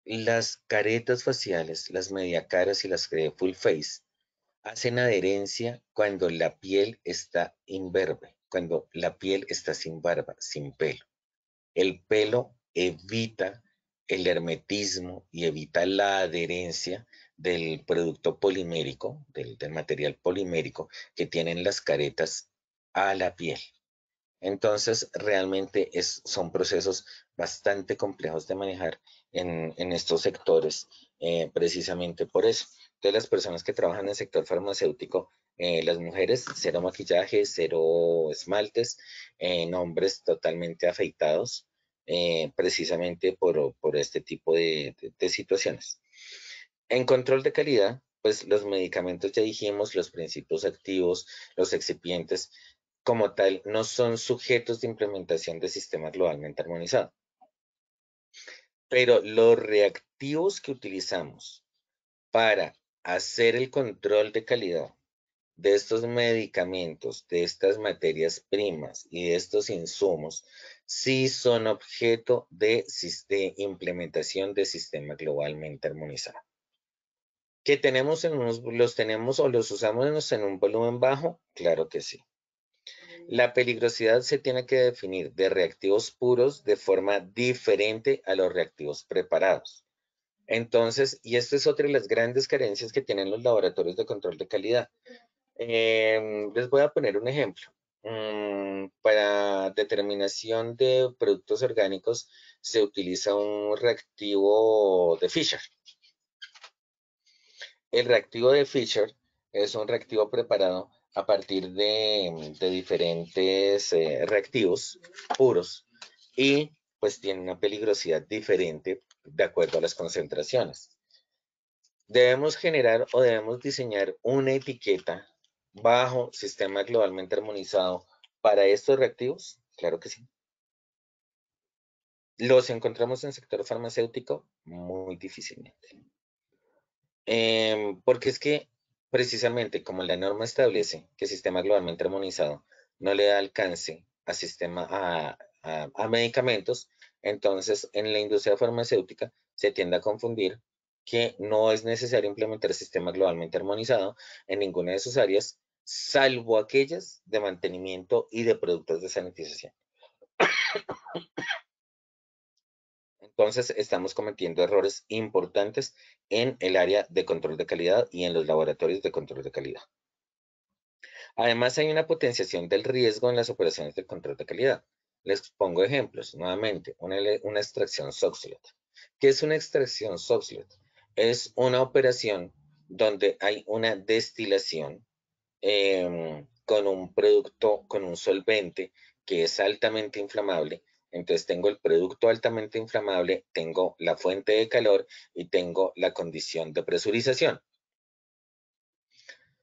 las caretas faciales, las mediacaras y las full face, hacen adherencia cuando la piel está imberbe, cuando la piel está sin barba, sin pelo. El pelo evita el hermetismo y evita la adherencia del producto polimérico, del material polimérico que tienen las caretas a la piel. Entonces, realmente son procesos bastante complejos de manejar en estos sectores, precisamente por eso. Entonces, las personas que trabajan en el sector farmacéutico, las mujeres, cero maquillaje, cero esmaltes, hombres totalmente afeitados, precisamente por este tipo de situaciones. En control de calidad, pues los medicamentos, ya dijimos, los principios activos, los excipientes, como tal, no son sujetos de implementación de sistema globalmente armonizado. Pero los reactivos que utilizamos para hacer el control de calidad de estos medicamentos, de estas materias primas y de estos insumos, sí son objeto de implementación de sistema globalmente armonizado. ¿Que los tenemos o los usamos en un volumen bajo? Claro que sí. La peligrosidad se tiene que definir de reactivos puros de forma diferente a los reactivos preparados. Entonces, y esta es otra de las grandes carencias que tienen los laboratorios de control de calidad. Les voy a poner un ejemplo. Para determinación de productos orgánicos se utiliza un reactivo de Fischer. El reactivo de Fischer es un reactivo preparado a partir de diferentes reactivos puros y pues tiene una peligrosidad diferente de acuerdo a las concentraciones. Debemos generar o debemos diseñar una etiqueta bajo sistema globalmente armonizado para estos reactivos. Claro que sí. ¿Los encontramos en el sector farmacéutico? Muy difícilmente. Porque es que precisamente como la norma establece que el sistema globalmente armonizado no le da alcance a medicamentos, entonces en la industria farmacéutica se tiende a confundir que no es necesario implementar el sistema globalmente armonizado en ninguna de sus áreas, salvo aquellas de mantenimiento y de productos de sanitización. Entonces, estamos cometiendo errores importantes en el área de control de calidad y en los laboratorios de control de calidad. Además, hay una potenciación del riesgo en las operaciones de control de calidad. Les pongo ejemplos. Nuevamente, una extracción Soxhlet. ¿Qué es una extracción Soxhlet? Es una operación donde hay una destilación con un producto, con un solvente que es altamente inflamable. Entonces tengo el producto altamente inflamable, tengo la fuente de calor y tengo la condición de presurización.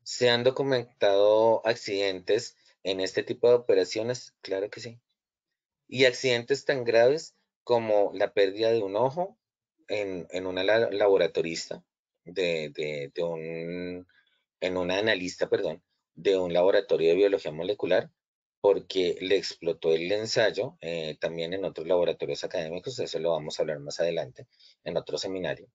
¿Se han documentado accidentes en este tipo de operaciones? Claro que sí. Y accidentes tan graves como la pérdida de un ojo en una laboratorista, en una analista, perdón, de un laboratorio de biología molecular, porque le explotó el ensayo, también en otros laboratorios académicos, eso lo vamos a hablar más adelante, en otro seminario,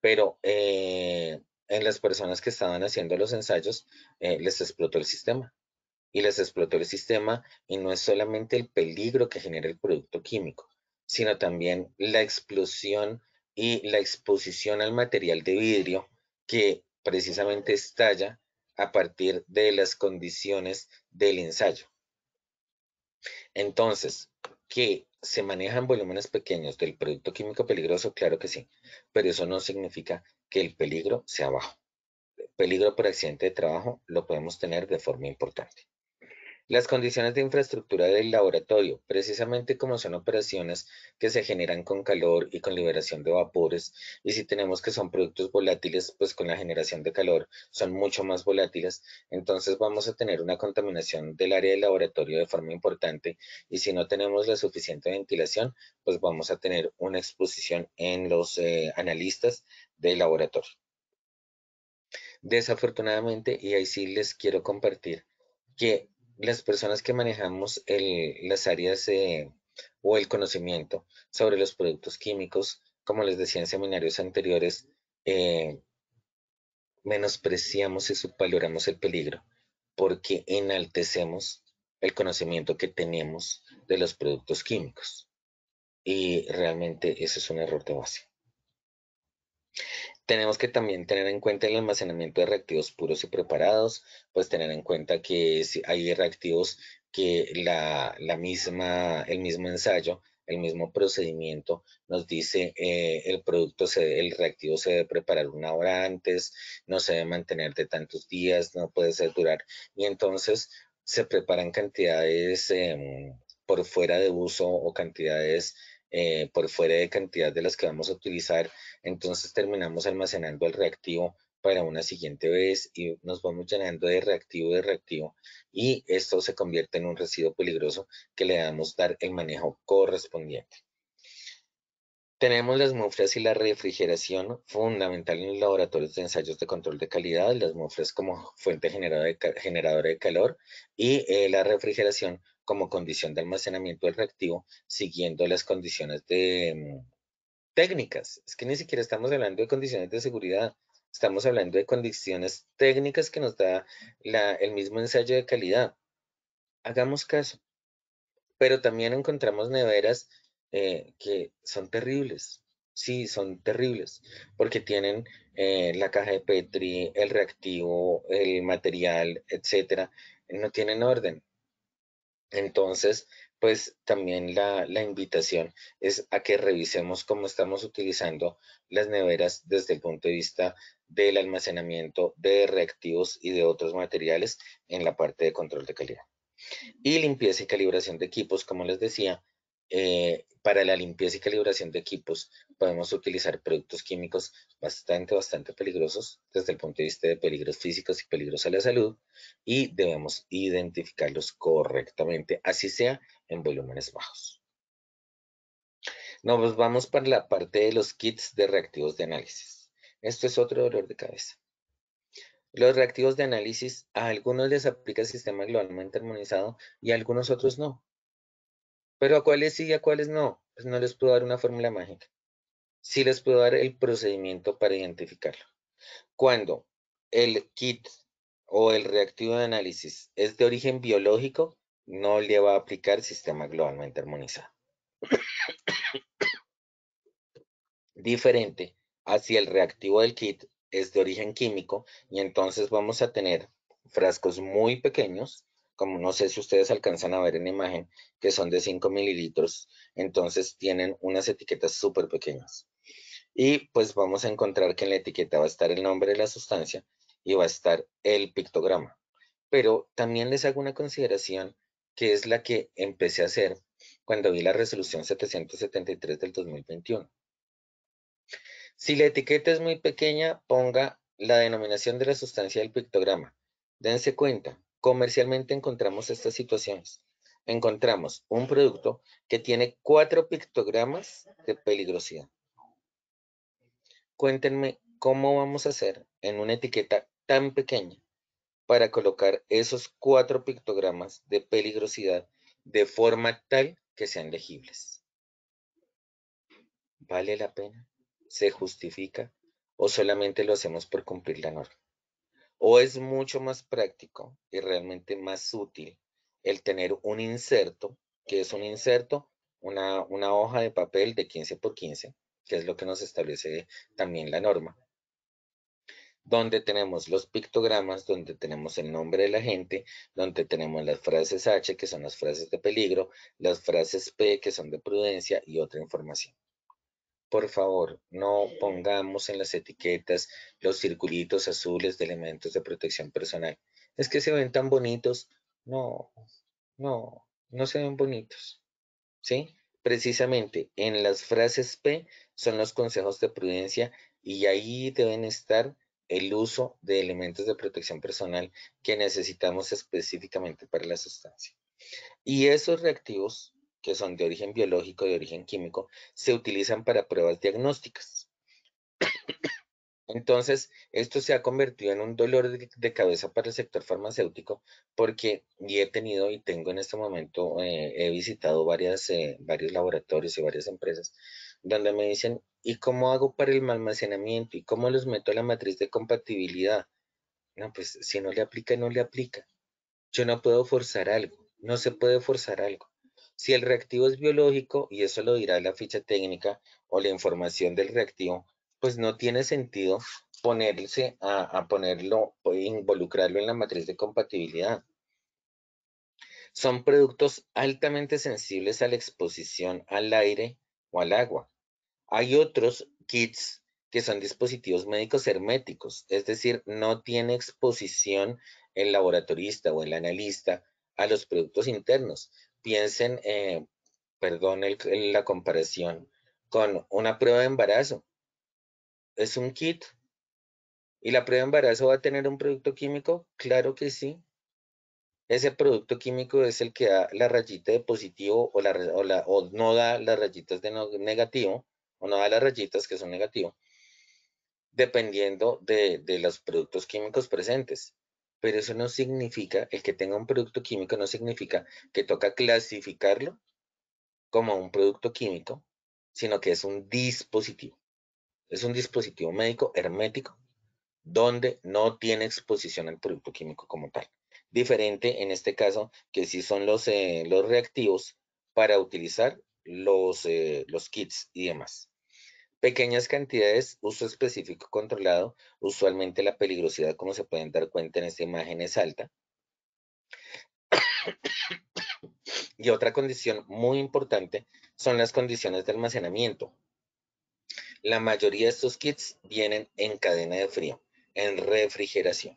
pero en las personas que estaban haciendo los ensayos, les explotó el sistema. Y les explotó el sistema y no es solamente el peligro que genera el producto químico, sino también la explosión y la exposición al material de vidrio que precisamente estalla a partir de las condiciones del ensayo. Entonces, que se manejan volúmenes pequeños del producto químico peligroso, claro que sí, pero eso no significa que el peligro sea bajo. Peligro por accidente de trabajo lo podemos tener de forma importante. Las condiciones de infraestructura del laboratorio, precisamente como son operaciones que se generan con calor y con liberación de vapores, y si tenemos que son productos volátiles, pues con la generación de calor son mucho más volátiles, entonces vamos a tener una contaminación del área del laboratorio de forma importante, y si no tenemos la suficiente ventilación, pues vamos a tener una exposición en los analistas del laboratorio. Desafortunadamente, y ahí sí les quiero compartir que las personas que manejamos las áreas o el conocimiento sobre los productos químicos, como les decía en seminarios anteriores, menospreciamos y subvaloramos el peligro porque enaltecemos el conocimiento que tenemos de los productos químicos. Y realmente eso es un error de base. Tenemos que también tener en cuenta el almacenamiento de reactivos puros y preparados, pues tener en cuenta que si hay reactivos que el mismo ensayo, el mismo procedimiento nos dice el reactivo se debe preparar 1 hora antes, no se debe mantener de tantos días, no puede ser durar, y entonces se preparan cantidades por fuera de uso o cantidades por fuera de cantidad de las que vamos a utilizar, entonces terminamos almacenando el reactivo para una siguiente vez y nos vamos llenando de reactivo y esto se convierte en un residuo peligroso que le damos dar el manejo correspondiente. Tenemos las mufras y la refrigeración fundamental en los laboratorios de ensayos de control de calidad, las mufras como fuente generadora de calor y la refrigeración como condición de almacenamiento del reactivo, siguiendo las condiciones técnicas. Es que ni siquiera estamos hablando de condiciones de seguridad, estamos hablando de condiciones técnicas que nos da el mismo ensayo de calidad. Hagamos caso. Pero también encontramos neveras que son terribles. Sí, son terribles, porque tienen la caja de Petri, el reactivo, el material, etcétera, no tienen orden. Entonces, pues también la invitación es a que revisemos cómo estamos utilizando las neveras desde el punto de vista del almacenamiento de reactivos y de otros materiales en la parte de control de calidad. Y limpieza y calibración de equipos, como les decía, para la limpieza y calibración de equipos podemos utilizar productos químicos bastante peligrosos desde el punto de vista de peligros físicos y peligros a la salud, y debemos identificarlos correctamente, así sea en volúmenes bajos. Nos vamos para la parte de los kits de reactivos de análisis. Esto es otro dolor de cabeza. Los reactivos de análisis, a algunos les aplica el sistema globalmente armonizado y a algunos otros no. Pero a cuáles sí y a cuáles no, pues no les puedo dar una fórmula mágica. Sí les puedo dar el procedimiento para identificarlo. Cuando el kit o el reactivo de análisis es de origen biológico, no le va a aplicar sistema globalmente armonizado. Diferente hacia el reactivo del kit es de origen químico, y entonces vamos a tener frascos muy pequeños, como no sé si ustedes alcanzan a ver en la imagen, que son de 5 mililitros, entonces tienen unas etiquetas súper pequeñas. Y pues vamos a encontrar que en la etiqueta va a estar el nombre de la sustancia y va a estar el pictograma. Pero también les hago una consideración, que es la que empecé a hacer cuando vi la resolución 773 del 2021. Si la etiqueta es muy pequeña, ponga la denominación de la sustancia del pictograma. Dense cuenta, comercialmente encontramos estas situaciones. Encontramos un producto que tiene 4 pictogramas de peligrosidad. Cuéntenme cómo vamos a hacer en una etiqueta tan pequeña para colocar esos 4 pictogramas de peligrosidad de forma tal que sean legibles. ¿Vale la pena? ¿Se justifica? ¿O solamente lo hacemos por cumplir la norma? ¿O es mucho más práctico y realmente más útil el tener un inserto, que es un inserto, una hoja de papel de 15 por 15, que es lo que nos establece también la norma, donde tenemos los pictogramas, donde tenemos el nombre de la gente, donde tenemos las frases H, que son las frases de peligro, las frases P, que son de prudencia, y otra información? Por favor, no pongamos en las etiquetas los circulitos azules de elementos de protección personal. Es que se ven tan bonitos. No, no se ven bonitos. ¿Sí? Precisamente en las frases P son los consejos de prudencia, y ahí deben estar el uso de elementos de protección personal que necesitamos específicamente para la sustancia. Y esos reactivos, que son de origen biológico, de origen químico, se utilizan para pruebas diagnósticas. Entonces, esto se ha convertido en un dolor de cabeza para el sector farmacéutico, porque y he tenido y tengo en este momento, he visitado varios laboratorios y varias empresas, donde me dicen, ¿y cómo hago para el almacenamiento? ¿Y cómo los meto a la matriz de compatibilidad? No, pues si no le aplica, no le aplica. Yo no puedo forzar algo, no se puede forzar algo. Si el reactivo es biológico, y eso lo dirá la ficha técnica o la información del reactivo, pues no tiene sentido ponerse a ponerlo, involucrarlo en la matriz de compatibilidad. Son productos altamente sensibles a la exposición al aire o al agua. Hay otros kits que son dispositivos médicos herméticos, es decir, no tiene exposición el laboratorista o el analista a los productos internos. Piensen, perdón la comparación, con una prueba de embarazo. ¿Es un kit? ¿Y la prueba de embarazo va a tener un producto químico? Claro que sí. Ese producto químico es el que da la rayita de positivo, o no da las rayitas de negativo, o no da las rayitas que son negativo, dependiendo de los productos químicos presentes. Pero eso no significa, el que tenga un producto químico no significa que toca clasificarlo como un producto químico, sino que es un dispositivo. Es un dispositivo médico hermético donde no tiene exposición al producto químico como tal. Diferente en este caso, que sí son los reactivos para utilizar los kits y demás. Pequeñas cantidades, uso específico controlado. Usualmente la peligrosidad, como se pueden dar cuenta en esta imagen, es alta. Y otra condición muy importante son las condiciones de almacenamiento. La mayoría de estos kits vienen en cadena de frío, en refrigeración.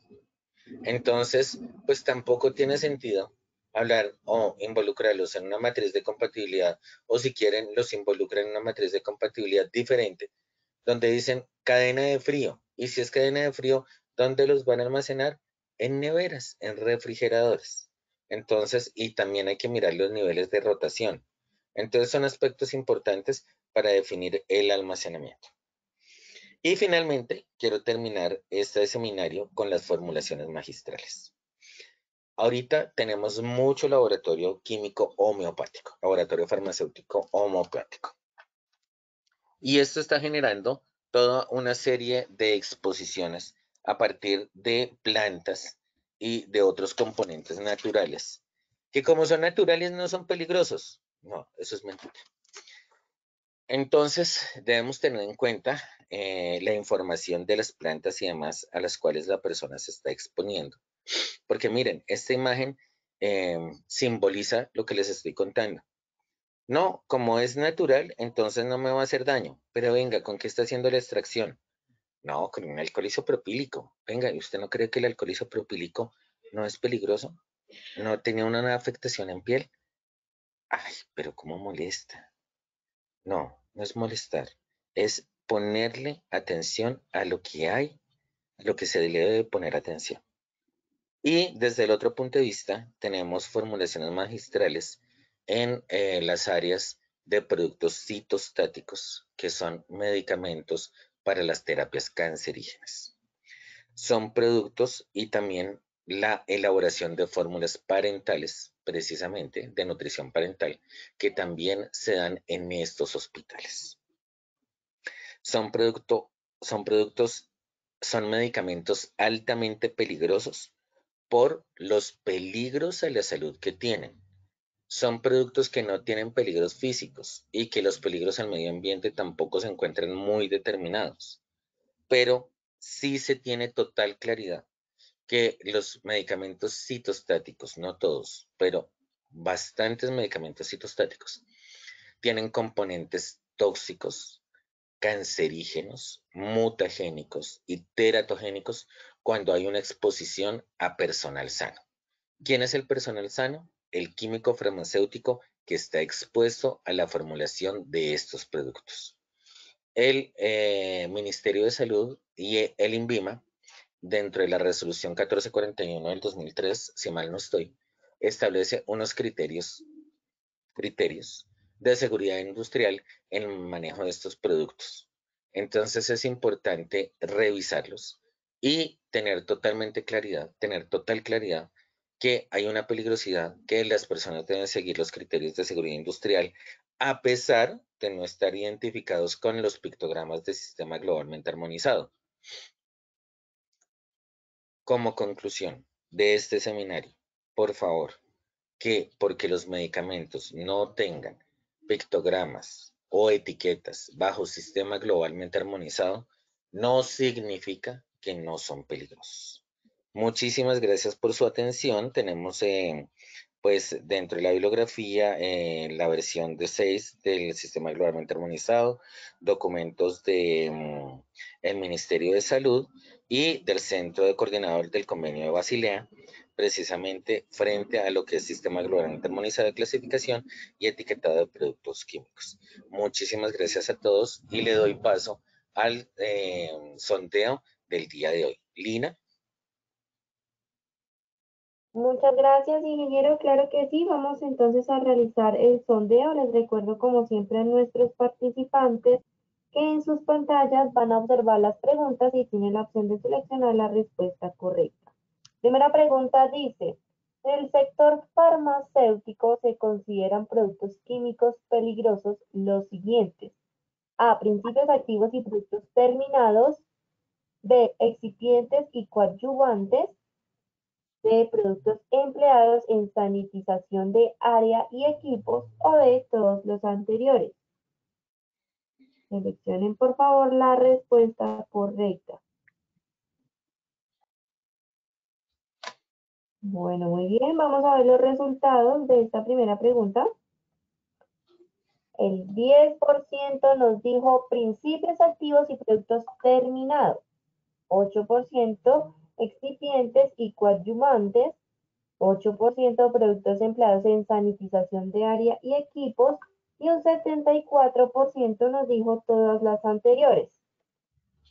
Entonces, pues tampoco tiene sentido hablar o involucrarlos en una matriz de compatibilidad, o si quieren, los involucran en una matriz de compatibilidad diferente, donde dicen cadena de frío. Y si es cadena de frío, ¿dónde los van a almacenar? En neveras, en refrigeradores. Entonces, y también hay que mirar los niveles de rotación. Entonces, son aspectos importantes para definir el almacenamiento. Y finalmente, quiero terminar este seminario con las formulaciones magistrales. Ahorita tenemos mucho laboratorio químico homeopático, laboratorio farmacéutico homeopático. Y esto está generando toda una serie de exposiciones a partir de plantas y de otros componentes naturales, que como son naturales no son peligrosos. No, eso es mentira. Entonces, debemos tener en cuenta la información de las plantas y demás a las cuales la persona se está exponiendo. Porque miren, esta imagen simboliza lo que les estoy contando. No, como es natural, entonces no me va a hacer daño. Pero venga, ¿con qué está haciendo la extracción? No, con un alcohol isopropílico. Venga, ¿y usted no cree que el alcohol isopropílico no es peligroso? ¿No tenía una afectación en piel? Ay, pero cómo molesta. No, no es molestar. Es ponerle atención a lo que hay, a lo que se le debe poner atención. Y desde el otro punto de vista, tenemos formulaciones magistrales en las áreas de productos citostáticos, que son medicamentos para las terapias cancerígenas. Son productos y también la elaboración de fórmulas parentales, precisamente de nutrición parental, que también se dan en estos hospitales. Son productos, son medicamentos altamente peligrosos por los peligros a la salud que tienen. Son productos que no tienen peligros físicos y que los peligros al medio ambiente tampoco se encuentran muy determinados. Pero sí se tiene total claridad que los medicamentos citostáticos, no todos, pero bastantes medicamentos citostáticos, tienen componentes tóxicos, cancerígenos, mutagénicos y teratogénicos cuando hay una exposición a personal sano. ¿Quién es el personal sano? El químico farmacéutico que está expuesto a la formulación de estos productos. El Ministerio de Salud y el INVIMA, dentro de la resolución 1441 del 2003, si mal no estoy, establece unos criterios de seguridad industrial en el manejo de estos productos. Entonces es importante revisarlos y tener total claridad que hay una peligrosidad, que las personas deben seguir los criterios de seguridad industrial a pesar de no estar identificados con los pictogramas del sistema globalmente armonizado. Como conclusión de este seminario, por favor, que porque los medicamentos no tengan pictogramas o etiquetas bajo sistema globalmente armonizado, no significa que no son peligrosos. Muchísimas gracias por su atención. Tenemos pues dentro de la bibliografía la versión de 6 del sistema globalmente armonizado, documentos de el Ministerio de Salud y del Centro de Coordinador del Convenio de Basilea, precisamente frente a lo que es sistema globalmente armonizado de clasificación y etiquetado de productos químicos. Muchísimas gracias a todos y le doy paso al sondeo del día de hoy. Lina. Muchas gracias, ingeniero. Claro que sí, vamos entonces a realizar el sondeo. Les recuerdo, como siempre, a nuestros participantes que en sus pantallas van a observar las preguntas y tienen la opción de seleccionar la respuesta correcta. Primera pregunta dice, ¿en el sector farmacéutico se consideran productos químicos peligrosos los siguientes? A, principios activos y productos terminados. B, excipientes y coadyuvantes. De productos empleados en sanitización de área y equipos o de todos los anteriores. Seleccionen por favor la respuesta correcta. Bueno, muy bien, vamos a ver los resultados de esta primera pregunta. El 10% nos dijo principios activos y productos terminados. 8% excipientes y coadyuvantes. 8% productos empleados en sanitización de área y equipos. Y un 74% nos dijo todas las anteriores.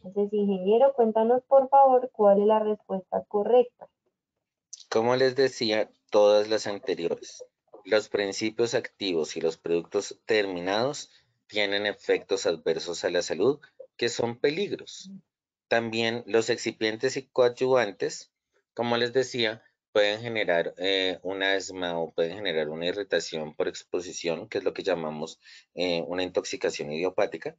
Entonces, ingeniero, cuéntanos por favor cuál es la respuesta correcta. Como les decía, todas las anteriores. Los principios activos y los productos terminados tienen efectos adversos a la salud que son peligros. También los excipientes y coadyuvantes, como les decía, pueden generar un asma o pueden generar una irritación por exposición, que es lo que llamamos una intoxicación idiopática,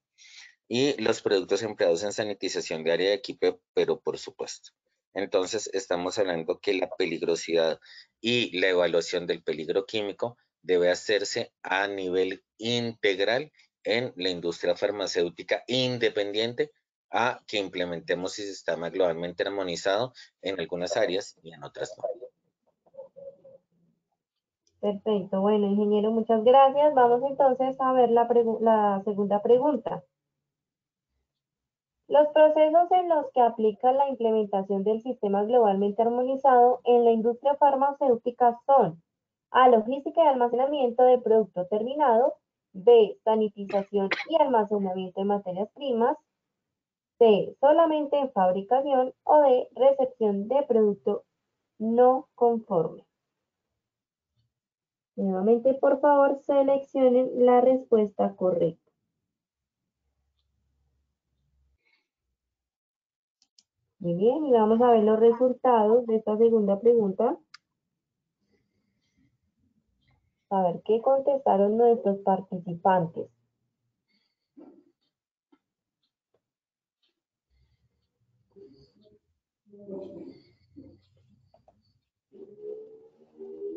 y los productos empleados en sanitización de área de equipo, pero por supuesto. Entonces, estamos hablando que la peligrosidad y la evaluación del peligro químico debe hacerse a nivel integral en la industria farmacéutica independiente a que implementemos el sistema globalmente armonizado en algunas áreas y en otras no. Perfecto, bueno, ingeniero, muchas gracias. Vamos entonces a ver la segunda pregunta. Los procesos en los que aplica la implementación del sistema globalmente armonizado en la industria farmacéutica son A. Logística y almacenamiento de producto terminado. B. Sanitización y almacenamiento de materias primas. C. Solamente en fabricación. O D. Recepción de producto no conforme. Nuevamente, por favor, seleccionen la respuesta correcta. Muy bien, y vamos a ver los resultados de esta segunda pregunta. A ver qué contestaron nuestros participantes.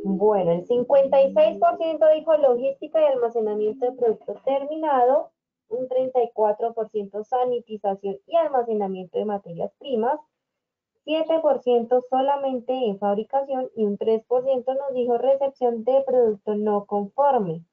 Bueno, el 56% dijo logística y almacenamiento de producto terminado, un 34% sanitización y almacenamiento de materias primas, 7% solamente en fabricación y un 3% nos dijo recepción de producto no conforme.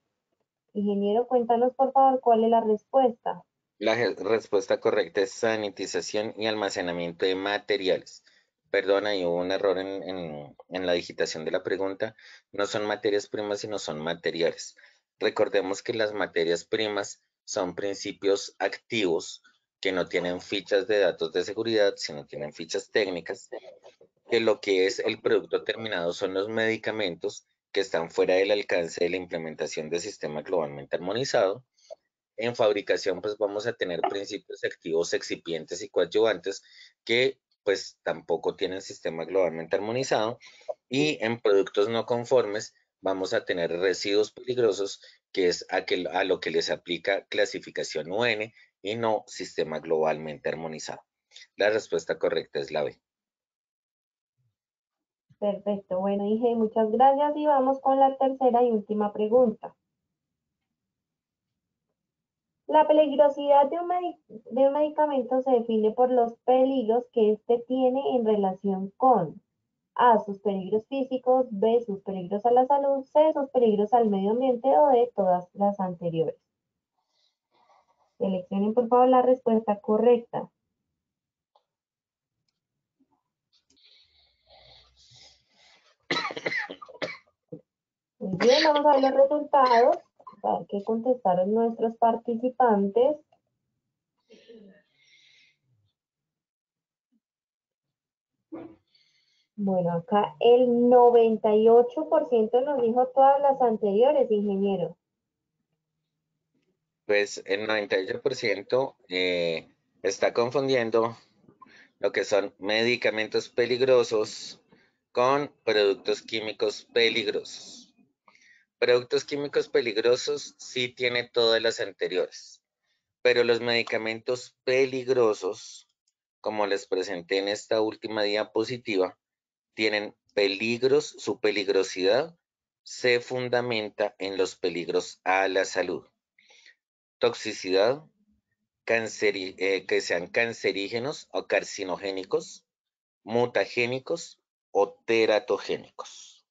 Ingeniero, cuéntanos por favor cuál es la respuesta. La respuesta correcta es sanitización y almacenamiento de materiales. Perdona, y hubo un error en la digitación de la pregunta. No son materias primas, sino son materiales. Recordemos que las materias primas son principios activos que no tienen fichas de datos de seguridad, sino tienen fichas técnicas, que lo que es el producto terminado son los medicamentos que están fuera del alcance de la implementación del sistema globalmente armonizado. En fabricación, pues vamos a tener principios activos, excipientes y coadyuvantes que pues tampoco tienen sistema globalmente armonizado. Y en productos no conformes vamos a tener residuos peligrosos, que es a lo que les aplica clasificación UN y no sistema globalmente armonizado. La respuesta correcta es la B. Perfecto, bueno, Inge, muchas gracias y vamos con la tercera y última pregunta. La peligrosidad de un medicamento se define por los peligros que éste tiene en relación con A, sus peligros físicos, B, sus peligros a la salud, C, sus peligros al medio ambiente o D, todas las anteriores. Seleccionen por favor la respuesta correcta. Muy bien, vamos a ver los resultados, a ver qué contestaron nuestros participantes. Bueno, acá el 98% nos dijo todas las anteriores, ingeniero. Pues el 98% está confundiendo lo que son medicamentos peligrosos con productos químicos peligrosos. Productos químicos peligrosos sí tiene todas las anteriores, pero los medicamentos peligrosos, como les presenté en esta última diapositiva, tienen peligros, su peligrosidad se fundamenta en los peligros a la salud, toxicidad, que sean cancerígenos o carcinogénicos, mutagénicos o teratogénicos.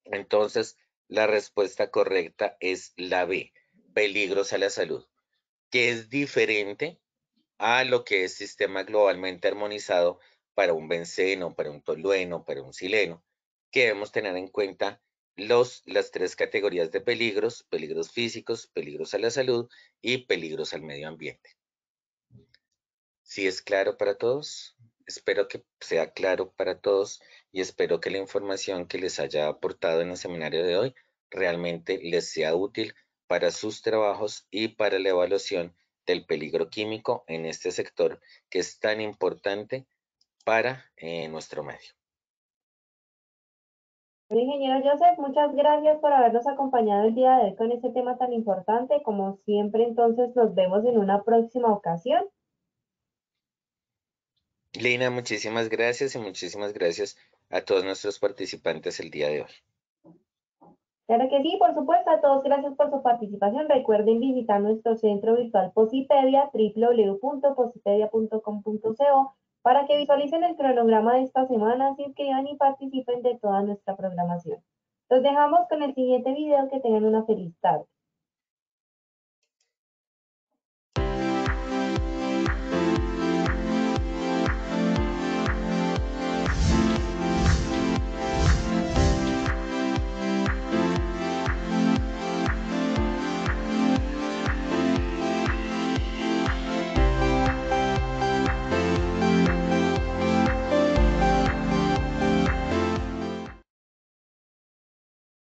Entonces, la respuesta correcta es la B, peligros a la salud, que es diferente a lo que es sistema globalmente armonizado para un benceno, para un tolueno, para un sileno, que debemos tener en cuenta las tres categorías de peligros: peligros físicos, peligros a la salud y peligros al medio ambiente. ¿Sí es claro para todos? Espero que sea claro para todos y espero que la información que les haya aportado en el seminario de hoy realmente les sea útil para sus trabajos y para la evaluación del peligro químico en este sector que es tan importante para nuestro medio. Ingeniero Joseph, muchas gracias por habernos acompañado el día de hoy con este tema tan importante. Como siempre, entonces nos vemos en una próxima ocasión. Lina, muchísimas gracias y muchísimas gracias a todos nuestros participantes el día de hoy. Claro que sí, por supuesto, a todos gracias por su participación. Recuerden visitar nuestro centro virtual Posipedia, www.posipedia.com.co, para que visualicen el cronograma de esta semana, se inscriban y participen de toda nuestra programación. Los dejamos con el siguiente video, que tengan una feliz tarde.